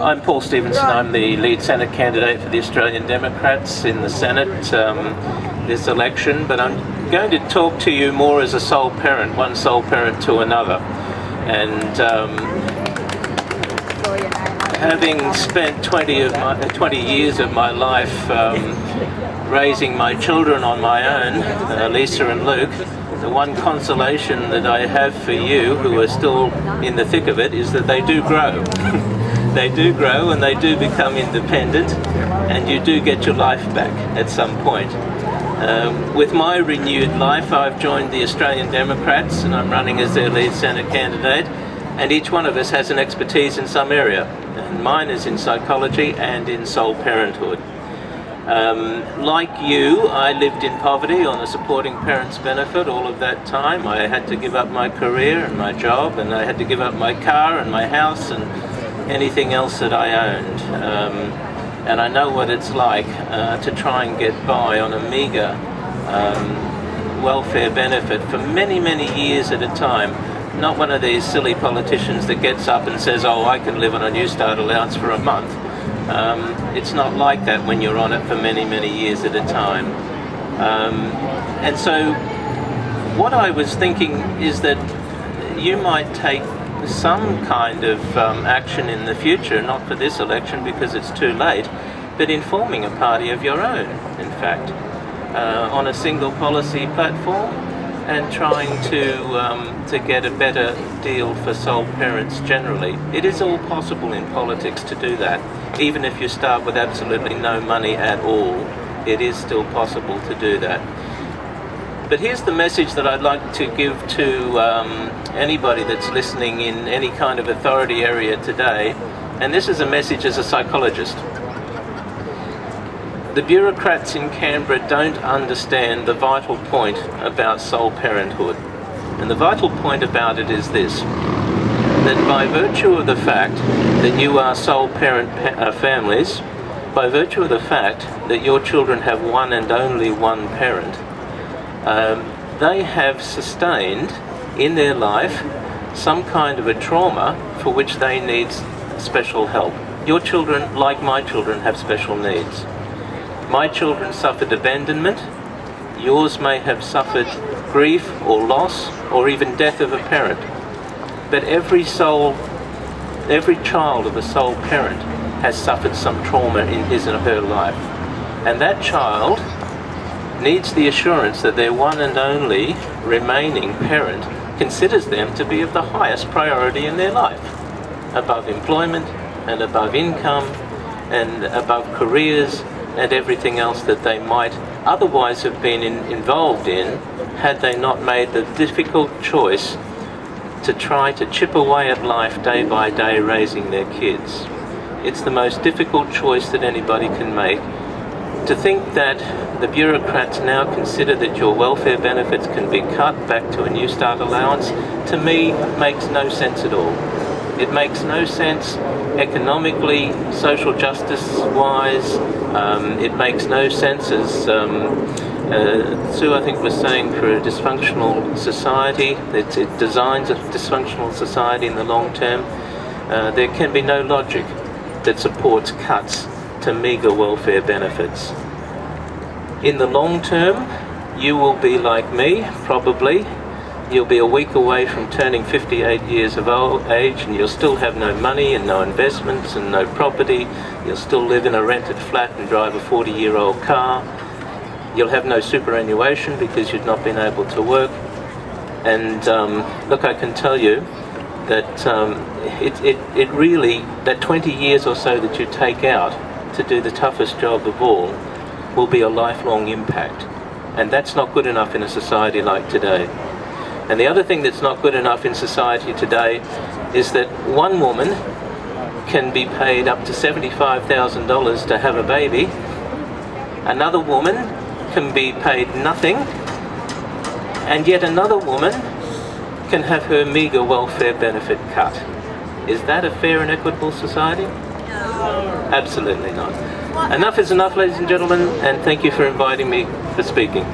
I'm Paul Stevenson. I'm the lead Senate candidate for the Australian Democrats in the Senate this election, but I'm going to talk to you more as a sole parent, one sole parent to another. And having spent 20 years of my life raising my children on my own, Lisa and Luke, the one consolation that I have for you who are still in the thick of it is that they do grow. They do grow and they do become independent, and you do get your life back at some point. With my renewed life, I've joined the Australian Democrats and I'm running as their lead Senate candidate, and each one of us has an expertise in some area, and mine is in psychology and in sole parenthood. Like you, I lived in poverty on a supporting parents benefit all of that time. I had to give up my career and my job, and I had to give up my car and my house and anything else that I owned. And I know what it's like to try and get by on a meagre welfare benefit for many, many years at a time. Not one of these silly politicians that gets up and says, oh, I can live on a New Start allowance for a month. It's not like that when you're on it for many, many years at a time. And so what I was thinking is that you might take some kind of action in the future, not for this election because it's too late, but in forming a party of your own, in fact, on a single policy platform, and trying to get a better deal for sole parents generally. It is all possible in politics to do that. Even if you start with absolutely no money at all, it is still possible to do that. But here's the message that I'd like to give to anybody that's listening in any kind of authority area today, and this is a message as a psychologist. The bureaucrats in Canberra don't understand the vital point about sole parenthood. And the vital point about it is this, that by virtue of the fact that you are sole parent families, by virtue of the fact that your children have one and only one parent, they have sustained in their life some kind of a trauma for which they need special help. Your children, like my children, have special needs. My children suffered abandonment. Yours may have suffered grief or loss or even death of a parent. But every child of a sole parent has suffered some trauma in his or her life. And that child needs the assurance that their one and only remaining parent considers them to be of the highest priority in their life, above employment and above income and above careers and everything else that they might otherwise have been involved in had they not made the difficult choice to try to chip away at life day by day raising their kids. It's the most difficult choice that anybody can make. To think that the bureaucrats now consider that your welfare benefits can be cut back to a New Start allowance, to me makes no sense at all. It makes no sense economically, social justice-wise. It makes no sense, as Sue, I think, was saying, for a dysfunctional society. It designs a dysfunctional society in the long term. There can be no logic that supports cuts to meagre welfare benefits. In the long term, you will be like me, probably. You'll be a week away from turning 58 years of age, and you'll still have no money and no investments and no property. You'll still live in a rented flat and drive a 40-year-old car. You'll have no superannuation because you've not been able to work. And look, I can tell you that it really, that 20 years or so that you take out to do the toughest job of all will be a lifelong impact. And that's not good enough in a society like today. And the other thing that's not good enough in society today is that one woman can be paid up to $75,000 to have a baby. Another woman can be paid nothing. And yet another woman can have her meagre welfare benefit cut. Is that a fair and equitable society? No. Absolutely not. Enough is enough, ladies and gentlemen, and thank you for inviting me for speaking.